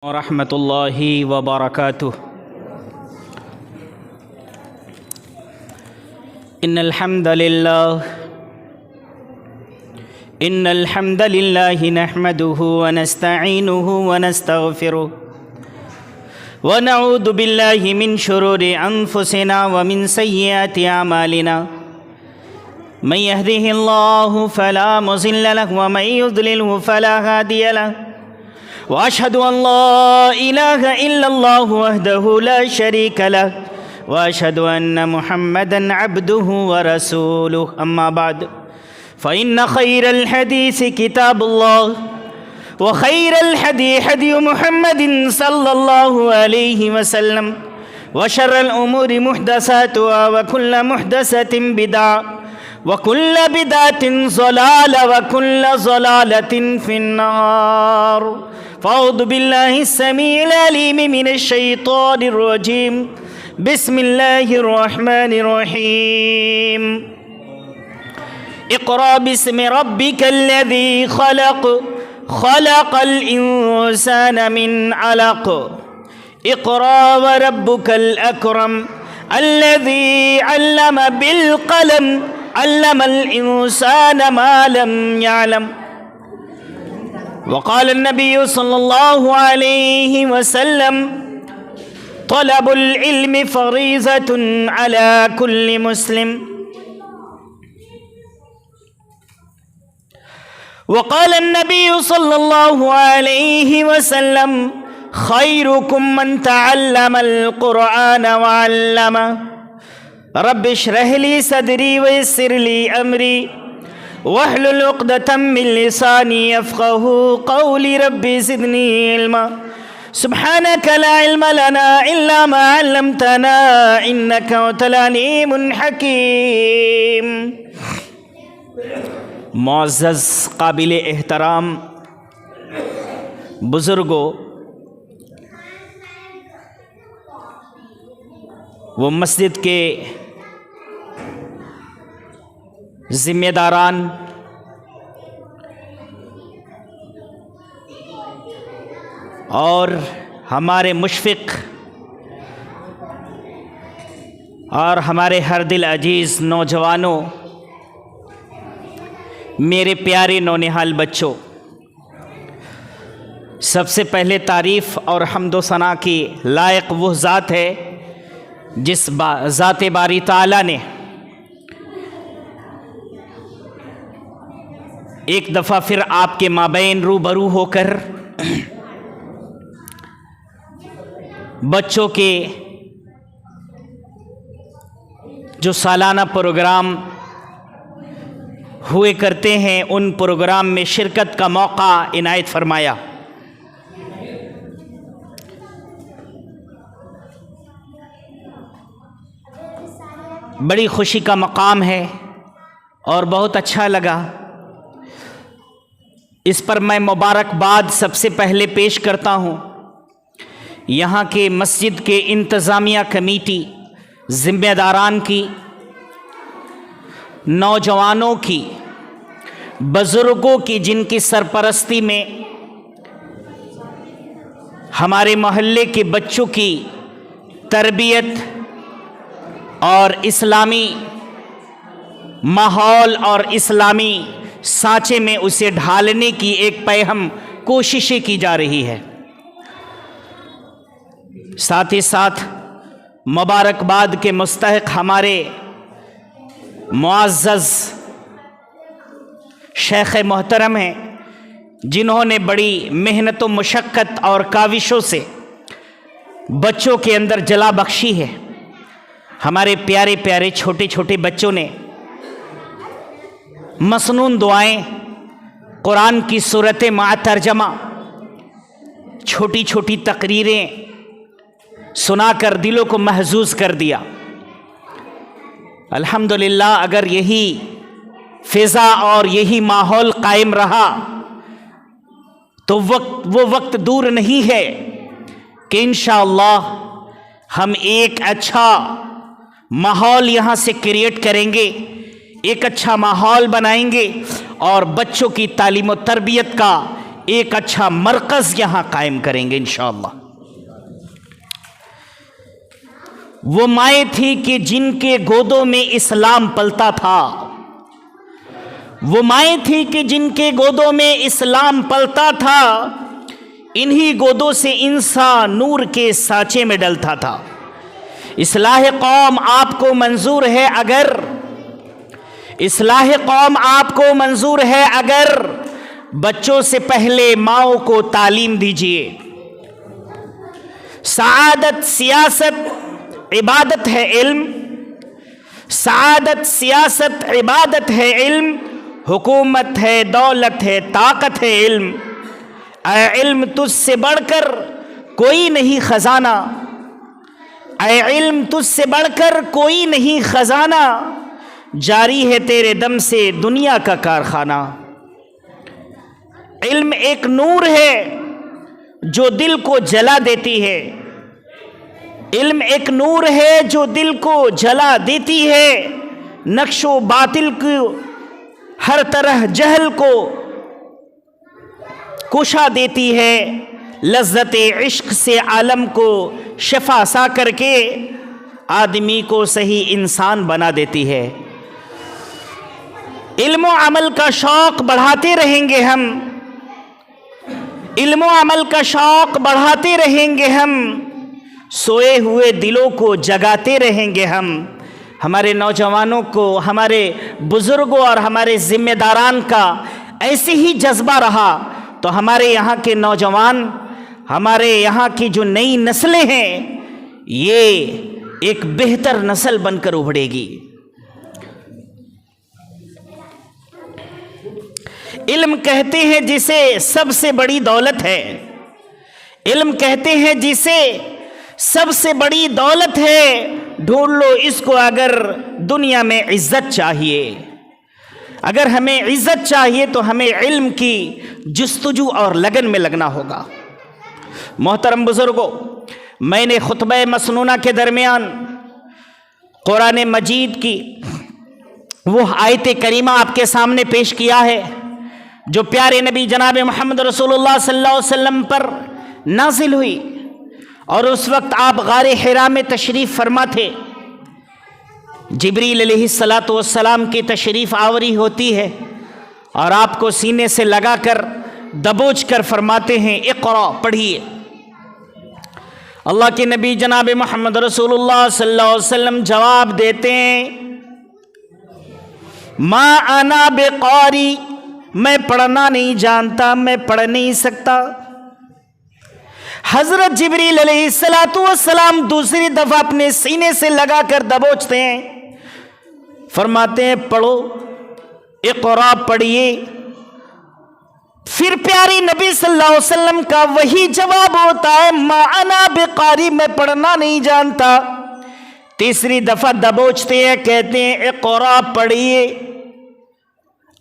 ورحمة الله وبركاته. إن الحمد لله نحمده ونستعينه ونستغفره ونعوذ بالله من شرور أنفسنا ومن سيئات أعمالنا. من يهده الله فلا مضل له ومن يضلله فلا هادي له. وأشهد أن لا إله إلا الله وحده لا شريك له وأشهد أن محمدًا عبده ورسوله. أما بعد فإن خير الحديث كتاب الله وخير الهدي هدي محمد صلى الله عليه وسلم وشر الأمور محدثاتها وكل محدثة بدعة وكل بدعة ضلالة وكل ضلالة في النار. فأعوذ بالله السميع العليم من الشيطان الرجيم. بسم الله الرحمن الرحيم. اقرأ باسم ربك الذي خلق الإنسان من علق. اقرأ وربك الأكرم الذي علم بالقلم علم الإنسان ما لم يعلم. وقال النبي صلى الله عليه وسلم طلب العلم فريضة على كل مسلم. وقال النبي صلى الله عليه وسلم خيركم من تعلم القرآن وعلمه. رب اشرح لي صدري ويسر لي أمري واحلل عقدة من لساني يفقهوا قولي. رب زدني علما سبحانك لا علم لنا إلا ما علمتنا إنك أنت العليم الحكيم. معزز قابل احترام بزرگوں، وہ مسجد کے ذمہ داران، اور ہمارے مشفق اور ہمارے ہر دل عزیز نوجوانوں، میرے پیارے نونہال بچوں، سب سے پہلے تعریف اور حمد و ثنا کی لائق وہ ذات ہے جس ذات باری تعالیٰ نے ایک دفعہ پھر آپ کے مابین روبرو ہو کر بچوں کے جو سالانہ پروگرام ہوئے کرتے ہیں ان پروگرام میں شرکت کا موقع عنایت فرمایا. بڑی خوشی کا مقام ہے اور بہت اچھا لگا. اس پر میں مبارکباد سب سے پہلے پیش کرتا ہوں یہاں کے مسجد کے انتظامیہ کمیٹی، ذمہ داران کی، نوجوانوں کی، بزرگوں کی، جن کی سرپرستی میں ہمارے محلے کے بچوں کی تربیت اور اسلامی ماحول اور اسلامی سانچے میں اسے ڈھالنے کی ایک پیہم کوششیں کی جا رہی ہے. ساتھ ہی ساتھ مبارکباد کے مستحق ہمارے معزز شیخ محترم ہیں، جنہوں نے بڑی محنت و مشقت اور کاوشوں سے بچوں کے اندر جلا بخشی ہے. ہمارے پیارے پیارے چھوٹے چھوٹے بچوں نے مسنون دعائیں، قرآن کی سورتیں مع ترجمہ، چھوٹی چھوٹی تقریریں سنا کر دلوں کو محظوظ کر دیا. الحمدللہ اگر یہی فضا اور یہی ماحول قائم رہا تو وہ وقت دور نہیں ہے کہ انشاءاللہ ہم ایک اچھا ماحول یہاں سے کریٹ کریں گے، ایک اچھا ماحول بنائیں گے اور بچوں کی تعلیم و تربیت کا ایک اچھا مرکز یہاں قائم کریں گے انشاءاللہ۔ وہ مائیں تھی کہ جن کے گودوں میں اسلام پلتا تھا، وہ مائیں تھی کہ جن کے گودوں میں اسلام پلتا تھا، انہی گودوں سے انسان نور کے سانچے میں ڈلتا تھا۔ اصلاح قوم آپ کو منظور ہے اگر، اصلاح قوم آپ کو منظور ہے اگر، بچوں سے پہلے ماؤں کو تعلیم دیجیے۔ سعادت سیاست عبادت ہے علم، سعادت سیاست عبادت ہے علم، حکومت ہے دولت ہے طاقت ہے علم۔ اے علم تجھ سے بڑھ کر کوئی نہیں خزانہ، اے علم تجھ سے بڑھ کر کوئی نہیں خزانہ، جاری ہے تیرے دم سے دنیا کا کارخانہ۔ علم ایک نور ہے جو دل کو جلا دیتی ہے، علم ایک نور ہے جو دل کو جلا دیتی ہے، نقش و باطل کو ہر طرح جہل کو کشا دیتی ہے، لذت عشق سے عالم کو شفا سا کر کے آدمی کو صحیح انسان بنا دیتی ہے۔ علم و عمل کا شوق بڑھاتے رہیں گے ہم، علم و عمل کا شوق بڑھاتے رہیں گے ہم، سوئے ہوئے دلوں کو جگاتے رہیں گے ہم۔ ہمارے نوجوانوں کو، ہمارے بزرگوں اور ہمارے ذمہ داران کا ایسے ہی جذبہ رہا تو ہمارے یہاں کے نوجوان، ہمارے یہاں کی جو نئی نسلیں ہیں، یہ ایک بہتر نسل بن کر ابھرے گی۔ علم کہتے ہیں جسے سب سے بڑی دولت ہے، علم کہتے ہیں جسے سب سے بڑی دولت ہے، ڈھونڈ لو اس کو اگر دنیا میں عزت چاہیے۔ اگر ہمیں عزت چاہیے تو ہمیں علم کی جستجو اور لگن میں لگنا ہوگا۔ محترم بزرگوں، میں نے خطبہ مسنونہ کے درمیان قرآن مجید کی وہ آیت کریمہ آپ کے سامنے پیش کیا ہے جو پیارے نبی جناب محمد رسول اللہ صلی اللہ علیہ وسلم پر نازل ہوئی، اور اس وقت آپ غار حرا میں تشریف فرما تھے۔ جبریل علیہ السلام کی تشریف آوری ہوتی ہے اور آپ کو سینے سے لگا کر دبوچ کر فرماتے ہیں اقرا، پڑھیے۔ اللہ کے نبی جناب محمد رسول اللہ صلی اللہ علیہ وسلم جواب دیتے ہیں ما انا بقاری، میں پڑھنا نہیں جانتا، میں پڑھ نہیں سکتا۔ حضرت جبریل علیہ السلام دوسری دفعہ اپنے سینے سے لگا کر دبوچتے ہیں، فرماتے ہیں پڑھو، اقرا، پڑھیے۔ پھر پیاری نبی صلی اللہ علیہ وسلم کا وہی جواب ہوتا ہے ما انا بقاری، میں پڑھنا نہیں جانتا۔ تیسری دفعہ دبوچتے ہیں، کہتے ہیں اقرا، پڑھیے۔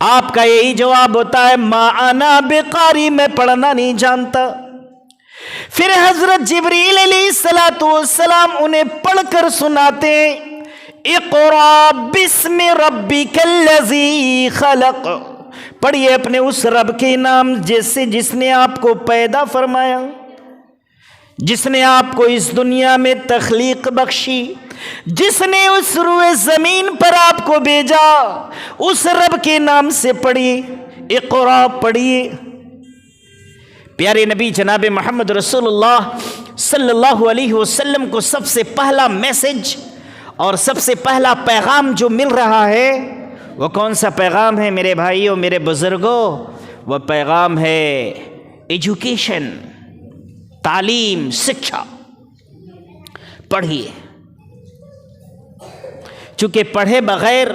آپ کا یہی جواب ہوتا ہے ما انا بقاری، میں پڑھنا نہیں جانتا۔ پھر حضرت جبریل علیہ السلام انہیں پڑھ کر سناتے ہیں اقرا بسم ربک الذی خلق، پڑھیے اپنے اس رب کے نام جس نے آپ کو پیدا فرمایا، جس نے آپ کو اس دنیا میں تخلیق بخشی، جس نے اس روئے زمین پر آپ کو بھیجا، اس رب کے نام سے پڑھیے، اقرا، پڑھیے۔ پیارے نبی جناب محمد رسول اللہ صلی اللہ علیہ وسلم کو سب سے پہلا میسج اور سب سے پہلا پیغام جو مل رہا ہے وہ کون سا پیغام ہے میرے بھائیوں، میرے بزرگوں؟ وہ پیغام ہے ایجوکیشن، تعلیم، شکشا۔ پڑھیے، چونکہ پڑھے بغیر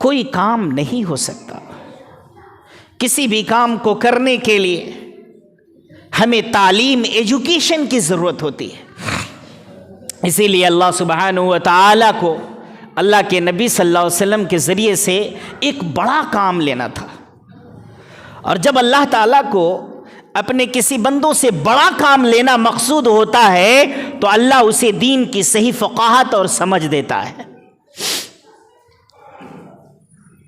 کوئی کام نہیں ہو سکتا۔ کسی بھی کام کو کرنے کے لیے ہمیں تعلیم، ایجوکیشن کی ضرورت ہوتی ہے۔ اسی لیے اللہ سبحانہ و تعالیٰ کو اللہ کے نبی صلی اللہ علیہ وسلم کے ذریعے سے ایک بڑا کام لینا تھا، اور جب اللہ تعالیٰ کو اپنے کسی بندوں سے بڑا کام لینا مقصود ہوتا ہے تو اللہ اسے دین کی صحیح فقاہت اور سمجھ دیتا ہے۔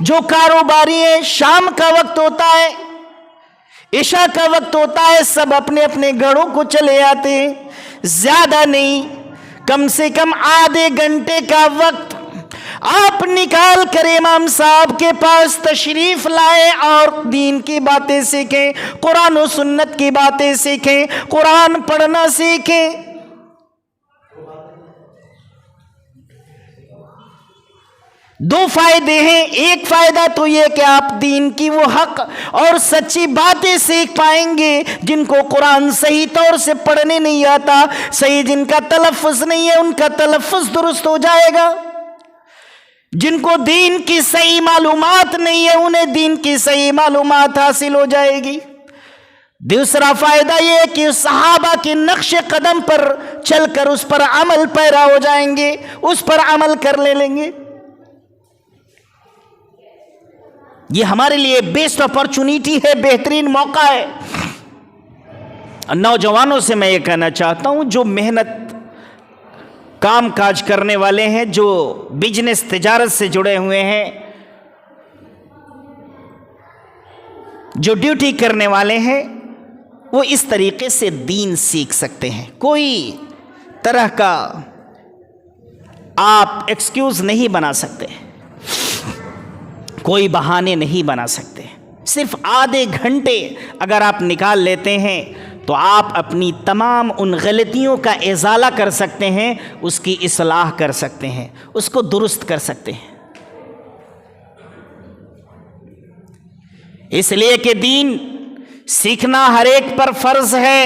جو کاروباری ہیں شام کا وقت ہوتا ہے، عشاء کا وقت ہوتا ہے، سب اپنے اپنے گھروں کو چلے آتے ہیں. زیادہ نہیں، کم سے کم آدھے گھنٹے کا وقت آپ نکال کر امام صاحب کے پاس تشریف لائے اور دین کی باتیں سیکھیں، قرآن و سنت کی باتیں سیکھیں، قرآن پڑھنا سیکھیں. دو فائدے ہیں. ایک فائدہ تو یہ کہ آپ دین کی وہ حق اور سچی باتیں سیکھ پائیں گے جن کو قرآن صحیح طور سے پڑھنے نہیں آتا، صحیح جن کا تلفظ نہیں ہے ان کا تلفظ درست ہو جائے گا. جن کو دین کی صحیح معلومات نہیں ہے انہیں دین کی صحیح معلومات حاصل ہو جائے گی. دوسرا فائدہ یہ ہے کہ صحابہ کے نقش قدم پر چل کر اس پر عمل پیرا ہو جائیں گے، اس پر عمل کر لیں گے. یہ ہمارے لیے بیسٹ اپرچونٹی ہے، بہترین موقع ہے. نوجوانوں سے میں یہ کہنا چاہتا ہوں جو محنت کام کاج کرنے والے ہیں، جو بزنس تجارت سے جڑے ہوئے ہیں، جو ڈیوٹی کرنے والے ہیں، وہ اس طریقے سے دین سیکھ سکتے ہیں. کوئی طرح کا آپ ایکسکیوز نہیں بنا سکتے، کوئی بہانے نہیں بنا سکتے. صرف آدھے گھنٹے اگر آپ نکال لیتے ہیں تو آپ اپنی تمام ان غلطیوں کا ازالہ کر سکتے ہیں، اس کی اصلاح کر سکتے ہیں، اس کو درست کر سکتے ہیں. اس لیے کہ دین سیکھنا ہر ایک پر فرض ہے.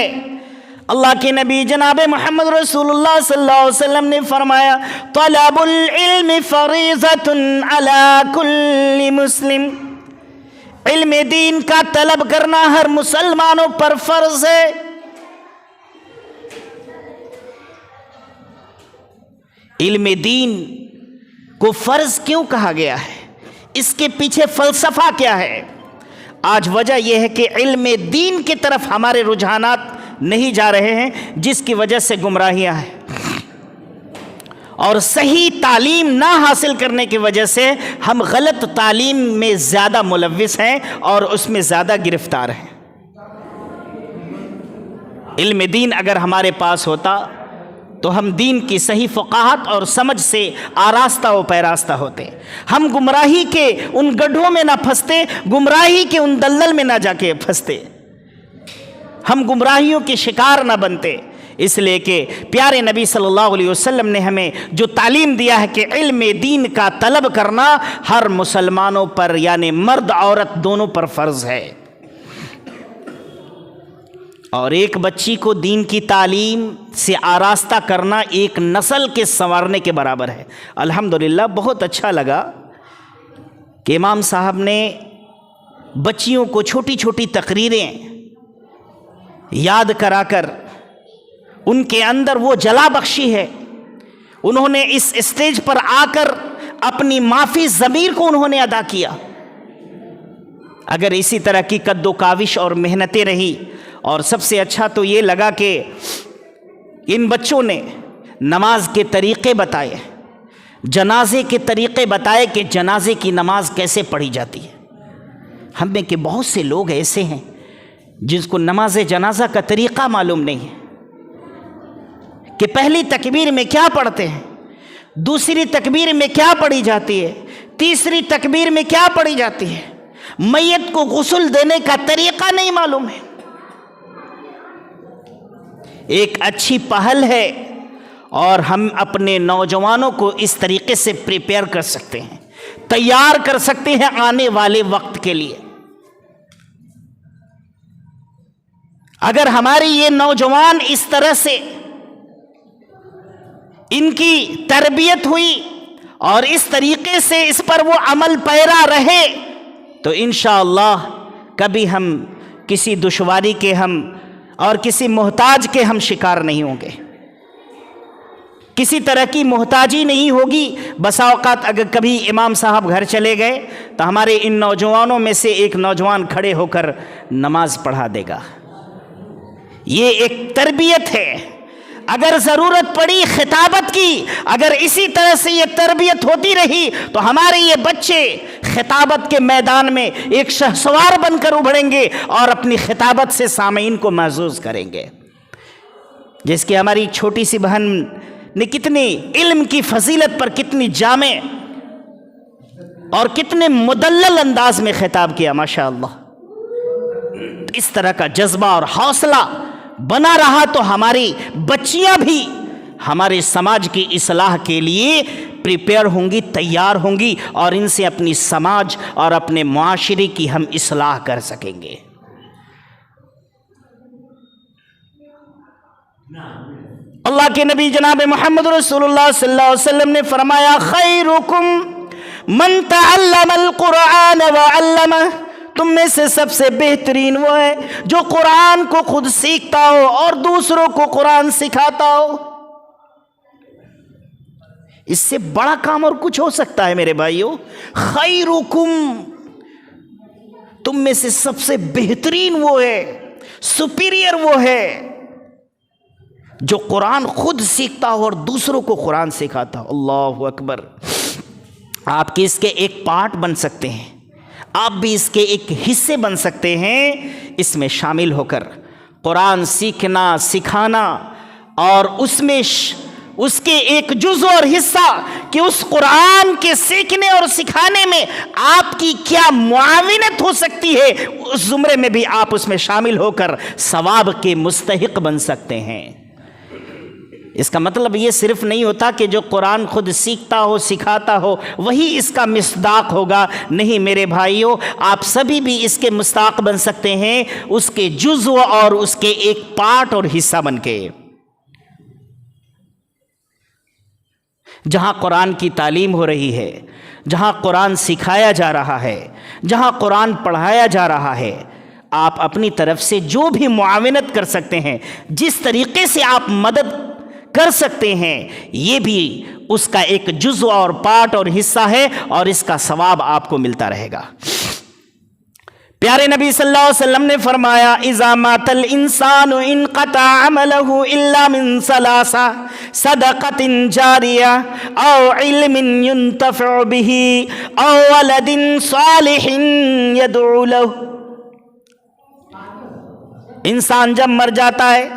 اللہ کے نبی جناب محمد رسول اللہ صلی اللہ علیہ وسلم نے فرمایا طلب العلم فریضۃ علی کل مسلم. علم دین کا طلب کرنا ہر مسلمانوں پر فرض ہے. علم دین کو فرض کیوں کہا گیا ہے؟ اس کے پیچھے فلسفہ کیا ہے؟ آج وجہ یہ ہے کہ علم دین کی طرف ہمارے رجحانات نہیں جا رہے ہیں، جس کی وجہ سے گمراہیاں ہیں، اور صحیح تعلیم نہ حاصل کرنے کی وجہ سے ہم غلط تعلیم میں زیادہ ملوث ہیں اور اس میں زیادہ گرفتار ہیں. علم دین اگر ہمارے پاس ہوتا تو ہم دین کی صحیح فقاہت اور سمجھ سے آراستہ و پیراستہ ہوتے. ہم گمراہی کے ان گڈھوں میں نہ پھنستے، گمراہی کے ان دلدل میں نہ جا کے پھنستے، ہم گمراہیوں کے شکار نہ بنتے. اس لیے کہ پیارے نبی صلی اللہ علیہ وسلم نے ہمیں جو تعلیم دیا ہے کہ علم دین کا طلب کرنا ہر مسلمانوں پر، یعنی مرد عورت دونوں پر فرض ہے. اور ایک بچی کو دین کی تعلیم سے آراستہ کرنا ایک نسل کے سنوارنے کے برابر ہے. الحمدللہ بہت اچھا لگا کہ امام صاحب نے بچیوں کو چھوٹی چھوٹی تقریریں یاد کرا کر ان کے اندر وہ جلا بخشی ہے. انہوں نے اس اسٹیج پر آ کر اپنی معافی ضمیر کو انہوں نے ادا کیا. اگر اسی طرح کی قد و کاوش اور محنتیں رہی، اور سب سے اچھا تو یہ لگا کہ ان بچوں نے نماز کے طریقے بتائے، جنازے کے طریقے بتائے کہ جنازے کی نماز کیسے پڑھی جاتی ہے. ہم میں کہ بہت سے لوگ ایسے ہیں جس کو نماز جنازہ کا طریقہ معلوم نہیں ہے کہ پہلی تکبیر میں کیا پڑھتے ہیں، دوسری تکبیر میں کیا پڑھی جاتی ہے، تیسری تکبیر میں کیا پڑھی جاتی ہے. میت کو غسل دینے کا طریقہ نہیں معلوم ہے. ایک اچھی پہل ہے اور ہم اپنے نوجوانوں کو اس طریقے سے پریپیئر کر سکتے ہیں، تیار کر سکتے ہیں آنے والے وقت کے لیے. اگر ہماری یہ نوجوان اس طرح سے ان کی تربیت ہوئی اور اس طریقے سے اس پر وہ عمل پیرا رہے تو انشاءاللہ کبھی ہم کسی دشواری کے اور کسی محتاج کے ہم شکار نہیں ہوں گے، کسی طرح کی محتاجی نہیں ہوگی. بسا اوقات اگر کبھی امام صاحب گھر چلے گئے تو ہمارے ان نوجوانوں میں سے ایک نوجوان کھڑے ہو کر نماز پڑھا دے گا. یہ ایک تربیت ہے. اگر ضرورت پڑی خطابت کی، اگر اسی طرح سے یہ تربیت ہوتی رہی تو ہمارے یہ بچے خطابت کے میدان میں ایک شہسوار بن کر ابھریں گے اور اپنی خطابت سے سامعین کو محظوظ کریں گے. جس کی ہماری چھوٹی سی بہن نے کتنی علم کی فضیلت پر کتنی جامع اور کتنے مدلل انداز میں خطاب کیا، ماشاءاللہ. اس طرح کا جذبہ اور حوصلہ بنا رہا تو ہماری بچیاں بھی ہمارے سماج کی اصلاح کے لیے پریپیئر ہوں گی، تیار ہوں گی، اور ان سے اپنی سماج اور اپنے معاشرے کی ہم اصلاح کر سکیں گے. اللہ کے نبی جناب محمد رسول اللہ صلی اللہ علیہ وسلم نے فرمایا خیرکم من تعلم القرآن وعلمہ، تم میں سے سب سے بہترین وہ ہے جو قرآن کو خود سیکھتا ہو اور دوسروں کو قرآن سکھاتا ہو. اس سے بڑا کام اور کچھ ہو سکتا ہے میرے بھائیو؟ خیرکم، تم میں سے سب سے بہترین وہ ہے، سپیریئر وہ ہے جو قرآن خود سیکھتا ہو اور دوسروں کو قرآن سکھاتا ہو. اللہ اکبر. آپ کے اس کے ایک پارٹ بن سکتے ہیں، آپ بھی اس کے ایک حصے بن سکتے ہیں، اس میں شامل ہو کر قرآن سیکھنا، سکھانا، اور اس میں اس کے ایک جزء اور حصہ کہ اس قرآن کے سیکھنے اور سکھانے میں آپ کی کیا معاونت ہو سکتی ہے، اس زمرے میں بھی آپ اس میں شامل ہو کر ثواب کے مستحق بن سکتے ہیں. اس کا مطلب یہ صرف نہیں ہوتا کہ جو قرآن خود سیکھتا ہو، سکھاتا ہو، وہی اس کا مصداق ہوگا. نہیں میرے بھائیوں، آپ سبھی بھی اس کے مصداق بن سکتے ہیں، اس کے جزو اور اس کے ایک پارٹ اور حصہ بن کے. جہاں قرآن کی تعلیم ہو رہی ہے، جہاں قرآن سکھایا جا رہا ہے، جہاں قرآن پڑھایا جا رہا ہے، آپ اپنی طرف سے جو بھی معاونت کر سکتے ہیں، جس طریقے سے آپ مدد کر سکتے ہیں، یہ بھی اس کا ایک جزء اور پارٹ اور حصہ ہے، اور اس کا ثواب آپ کو ملتا رہے گا. پیارے نبی صلی اللہ علیہ وسلم نے فرمایا اذا مات الانسان انقطع عمله الا من ثلاث صدقۃ جاریہ او علم ينتفع به او ولد صالح يدعو له. انسان جب مر جاتا ہے،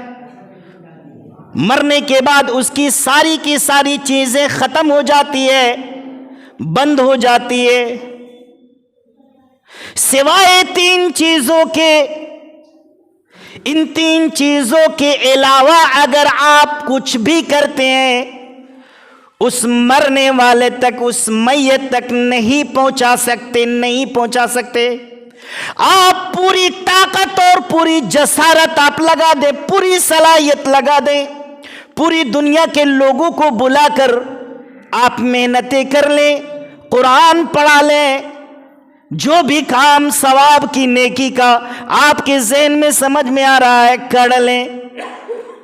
مرنے کے بعد اس کی ساری چیزیں ختم ہو جاتی ہے، بند ہو جاتی ہے، سوائے 3 چیزوں کے. ان 3 چیزوں کے علاوہ اگر آپ کچھ بھی کرتے ہیں، اس مرنے والے تک، اس میت تک نہیں پہنچا سکتے. آپ پوری طاقت اور پوری جسارت آپ لگا دیں، پوری صلاحیت لگا دیں، پوری دنیا کے لوگوں کو بلا کر آپ محنتیں کر لیں، قرآن پڑھا لیں، جو بھی کام ثواب کی نیکی کا آپ کے ذہن میں سمجھ میں آ رہا ہے کر لیں،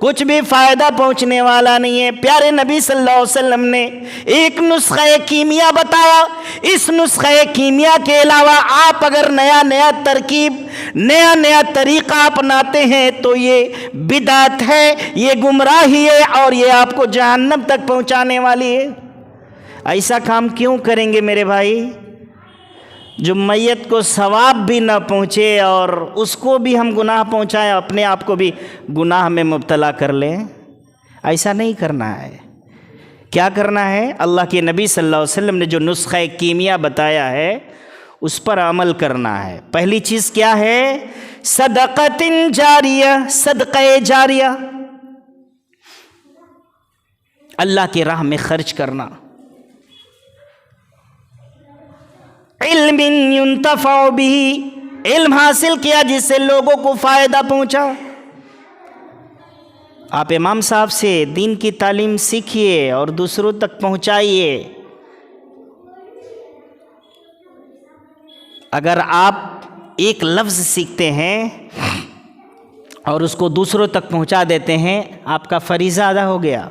کچھ بھی فائدہ پہنچنے والا نہیں ہے. پیارے نبی صلی اللہ علیہ وسلم نے ایک نسخہ کیمیا بتایا. اس نسخہ کیمیا کے علاوہ آپ اگر نیا ترکیب، نیا طریقہ اپناتے ہیں تو یہ بدعت ہے، یہ گمراہی ہے، اور یہ آپ کو جہنم تک پہنچانے والی ہے. ایسا کام کیوں کریں گے میرے بھائی جو میت کو ثواب بھی نہ پہنچے اور اس کو بھی ہم گناہ پہنچائیں، اپنے آپ کو بھی گناہ میں مبتلا کر لیں؟ ایسا نہیں کرنا ہے. کیا کرنا ہے؟ اللہ کے نبی صلی اللہ علیہ وسلم نے جو نسخہ کیمیا بتایا ہے اس پر عمل کرنا ہے. پہلی چیز کیا ہے؟ صدقۃ جاریہ، صدقہ جاریہ، اللہ کی راہ میں خرچ کرنا. علم ينتفع به، علم حاصل کیا جس سے لوگوں کو فائدہ پہنچا. آپ امام صاحب سے دین کی تعلیم سیکھیے اور دوسروں تک پہنچائیے. اگر آپ ایک لفظ سیکھتے ہیں اور اس کو دوسروں تک پہنچا دیتے ہیں، آپ کا فریضہ ادا ہو گیا.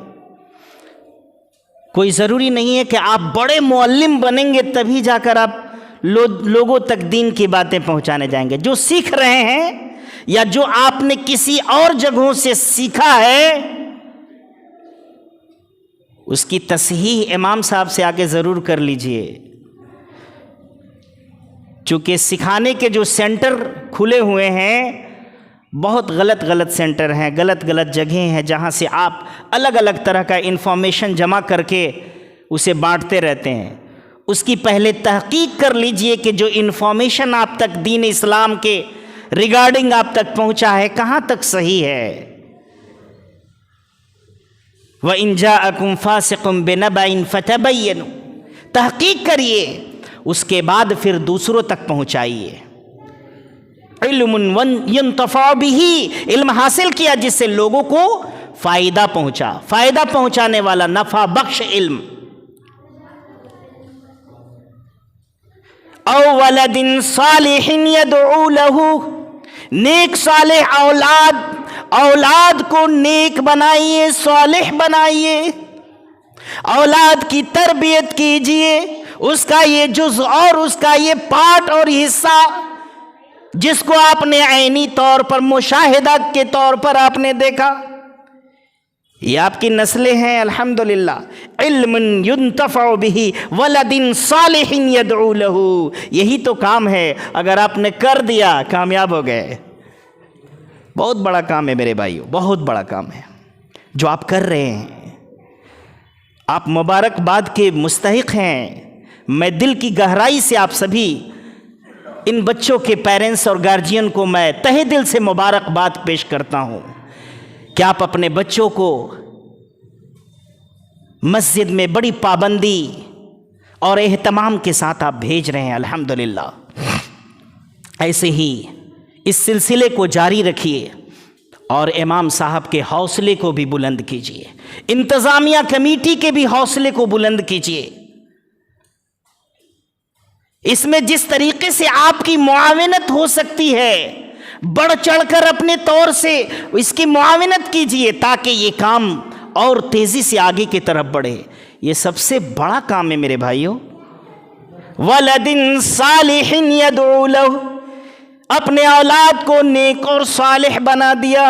کوئی ضروری نہیں ہے کہ آپ بڑے معلم بنیں گے تبھی جا کر آپ لوگوں تک دین کی باتیں پہنچانے جائیں گے. جو سیکھ رہے ہیں یا جو آپ نے کسی اور جگہوں سے سیکھا ہے، اس کی تصحیح امام صاحب سے آ کے ضرور کر لیجئے. چونکہ سکھانے کے جو سینٹر کھلے ہوئے ہیں بہت غلط سینٹر ہیں، غلط جگہیں ہیں جہاں سے آپ الگ الگ طرح کا انفارمیشن جمع کر کے اسے بانٹتے رہتے ہیں۔ اس کی پہلے تحقیق کر لیجئے کہ جو انفارمیشن آپ تک دین اسلام کے ریگارڈنگ آپ تک پہنچا ہے کہاں تک صحیح ہے۔ وَإِن جَاءَكُمْ فَاسِقٌ بِنَبَإٍ فَتَبَيَّنُوا، تحقیق کریے، اس کے بعد پھر دوسروں تک پہنچائیے۔ علم ينتفع به، علم حاصل کیا جس سے لوگوں کو فائدہ پہنچا، فائدہ پہنچانے والا نفع بخش علم۔ او ولد صالح يدعو له، نیک صالح اولاد کو نیک بنائیے، صالح بنائیے، اولاد کی تربیت کیجئے، اس کا یہ جز اور اس کا یہ پارٹ اور حصہ جس کو آپ نے عینی طور پر مشاہدہ کے طور پر آپ نے دیکھا، یہ آپ کی نسلیں ہیں الحمدللہ۔ علم ينتفع به ولد صالح يدعو له، یہی تو کام ہے، اگر آپ نے کر دیا کامیاب ہو گئے۔ بہت بڑا کام ہے میرے بھائیو، بہت بڑا کام ہے جو آپ کر رہے ہیں، آپ مبارکباد کے مستحق ہیں۔ میں دل کی گہرائی سے آپ سبھی ان بچوں کے پیرنٹس اور گارجین کو میں تہہ دل سے مبارکباد پیش کرتا ہوں کہ آپ اپنے بچوں کو مسجد میں بڑی پابندی اور اہتمام کے ساتھ آپ بھیج رہے ہیں الحمدللہ۔ ایسے ہی اس سلسلے کو جاری رکھیے اور امام صاحب کے حوصلے کو بھی بلند کیجیے، انتظامیہ کمیٹی کے بھی حوصلے کو بلند کیجیے۔ اس میں جس طریقے سے آپ کی معاونت ہو سکتی ہے بڑھ چڑھ کر اپنے طور سے اس کی معاونت کیجیے تاکہ یہ کام اور تیزی سے آگے کی طرف بڑھے۔ یہ سب سے بڑا کام ہے میرے بھائیوں۔ ولد صالح يدعو له، اپنے اولاد کو نیک اور صالح بنا دیا،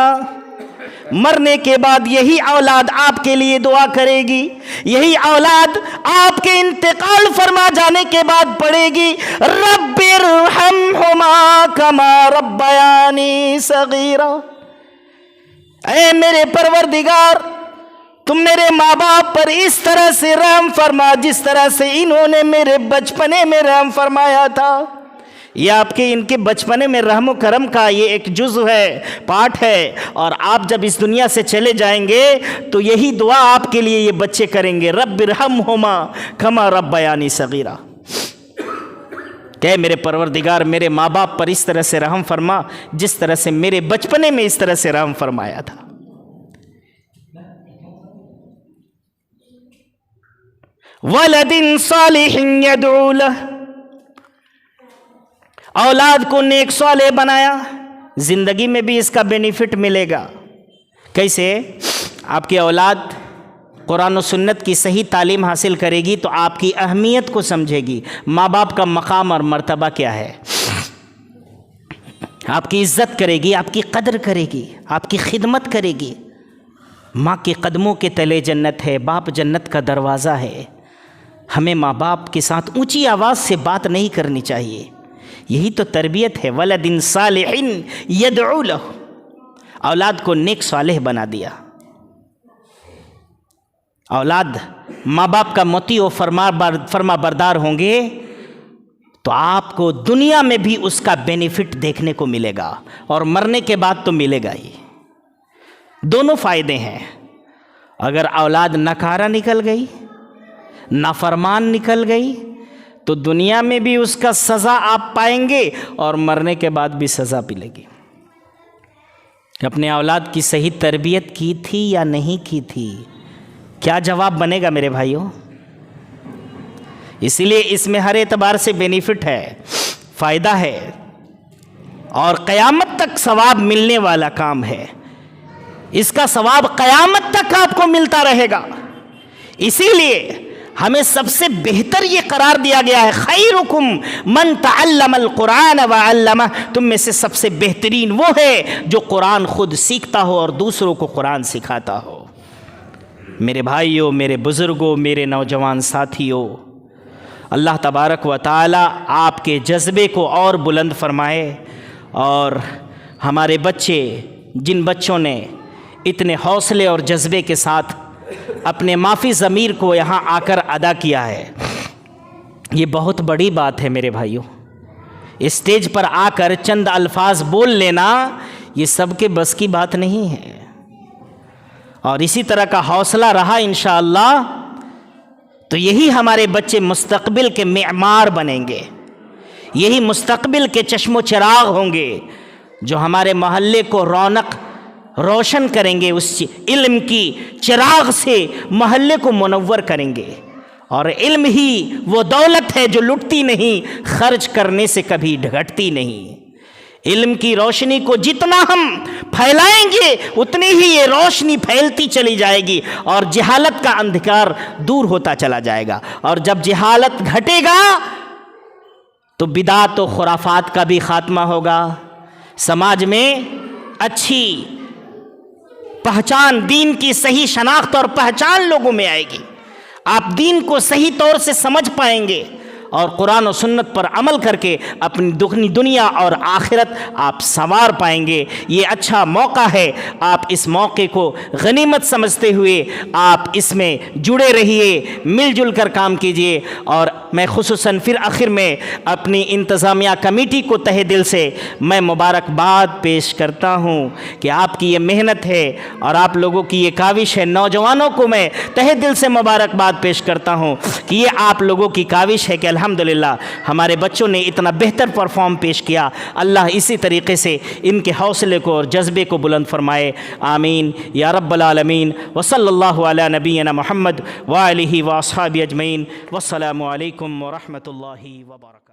مرنے کے بعد یہی اولاد آپ کے لیے دعا کرے گی، یہی اولاد آپ کے انتقال فرما جانے کے بعد پڑھے گی رب ارحمہما کما ربیانی صغیرا، اے میرے پروردگار تم میرے ماں باپ پر اس طرح سے رحم فرما جس طرح سے انہوں نے میرے بچپنے میں رحم فرمایا تھا۔ یہ آپ کے ان کے بچپنے میں رحم و کرم کا یہ ایک جزو ہے، پارٹ ہے، اور آپ جب اس دنیا سے چلے جائیں گے تو یہی دعا آپ کے لیے یہ بچے کریں گے، رب ارحمہما کما ربیانی صغیرا، کہ میرے پروردگار میرے ماں باپ پر اس طرح سے رحم فرما جس طرح سے میرے بچپنے میں اس طرح سے رحم فرمایا تھا۔ ولد صالح يدعو له، اولاد کو نیک صالح بنایا، زندگی میں بھی اس کا بینیفٹ ملے گا۔ کیسے؟ آپ کی اولاد قرآن و سنت کی صحیح تعلیم حاصل کرے گی تو آپ کی اہمیت کو سمجھے گی، ماں باپ کا مقام اور مرتبہ کیا ہے، آپ کی عزت کرے گی، آپ کی قدر کرے گی، آپ کی خدمت کرے گی۔ ماں کے قدموں کے تلے جنت ہے، باپ جنت کا دروازہ ہے۔ ہمیں ماں باپ کے ساتھ اونچی آواز سے بات نہیں کرنی چاہیے، یہی تو تربیت ہے۔ ولد صالح يدعو له، اولاد کو نیک صالح بنا دیا۔ اولاد ماں باپ کا مطیع و فرما بردار ہوں گے تو آپ کو دنیا میں بھی اس کا بینیفٹ دیکھنے کو ملے گا اور مرنے کے بعد تو ملے گا ہی۔ دونوں فائدے ہیں۔ اگر اولاد ناکارہ نکل گئی، نافرمان نکل گئی تو دنیا میں بھی اس کا سزا آپ پائیں گے اور مرنے کے بعد بھی سزا ملے گی۔ اپنے اولاد کی صحیح تربیت کی تھی یا نہیں کی تھی، کیا جواب بنے گا میرے بھائیوں؟ اسی لیے اس میں ہر اعتبار سے بینیفٹ ہے، فائدہ ہے اور قیامت تک ثواب ملنے والا کام ہے۔ اس کا ثواب قیامت تک آپ کو ملتا رہے گا۔ اسی لیے ہمیں سب سے بہتر یہ قرار دیا گیا ہے، خیرکم من تعلم القرآن وعلمہ، تم میں سے سب سے بہترین وہ ہے جو قرآن خود سیکھتا ہو اور دوسروں کو قرآن سکھاتا ہو۔ میرے بھائیوں، میرے بزرگوں، میرے نوجوان ساتھیوں، اللہ تبارک و تعالی آپ کے جذبے کو اور بلند فرمائے، اور ہمارے بچے، جن بچوں نے اتنے حوصلے اور جذبے کے ساتھ اپنے معافی ضمیر کو یہاں آ کر ادا کیا ہے، یہ بہت بڑی بات ہے میرے بھائیوں۔ اسٹیج پر آ کر چند الفاظ بول لینا یہ سب کے بس کی بات نہیں ہے، اور اسی طرح کا حوصلہ رہا انشاءاللہ تو یہی ہمارے بچے مستقبل کے معمار بنیں گے، یہی مستقبل کے چشم و چراغ ہوں گے جو ہمارے محلے کو رونق روشن کریں گے، اس علم کی چراغ سے محلے کو منور کریں گے۔ اور علم ہی وہ دولت ہے جو لٹتی نہیں، خرچ کرنے سے کبھی گھٹتی نہیں۔ علم کی روشنی کو جتنا ہم پھیلائیں گے اتنی ہی یہ روشنی پھیلتی چلی جائے گی، اور جہالت کا اندھکار دور ہوتا چلا جائے گا، اور جب جہالت گھٹے گا تو بدعت و خرافات کا بھی خاتمہ ہوگا، سماج میں اچھی پہچان، دین کی صحیح شناخت اور پہچان لوگوں میں آئے گی، آپ دین کو صحیح طور سے سمجھ پائیں گے، اور قرآن و سنت پر عمل کر کے اپنی دنیا اور آخرت آپ سنوار پائیں گے۔ یہ اچھا موقع ہے، آپ اس موقع کو غنیمت سمجھتے ہوئے آپ اس میں جڑے رہیے، مل جل کر کام کیجئے۔ اور میں خصوصاً پھر آخر میں اپنی انتظامیہ کمیٹی کو تہہ دل سے میں مبارکباد پیش کرتا ہوں کہ آپ کی یہ محنت ہے اور آپ لوگوں کی یہ کاوش ہے۔ نوجوانوں کو میں تہہ دل سے مبارکباد پیش کرتا ہوں کہ یہ آپ لوگوں کی کاوش ہے کہ الحمدللہ ہمارے بچوں نے اتنا بہتر پرفارم پیش کیا۔ اللہ اسی طریقے سے ان کے حوصلے کو اور جذبے کو بلند فرمائے، آمین یا رب العالمین۔ وصلی اللہ علی نبینا محمد وآلہ واصحابہ اجمعین، والسلام علیکم ورحمۃ اللہ وبرکاتہ۔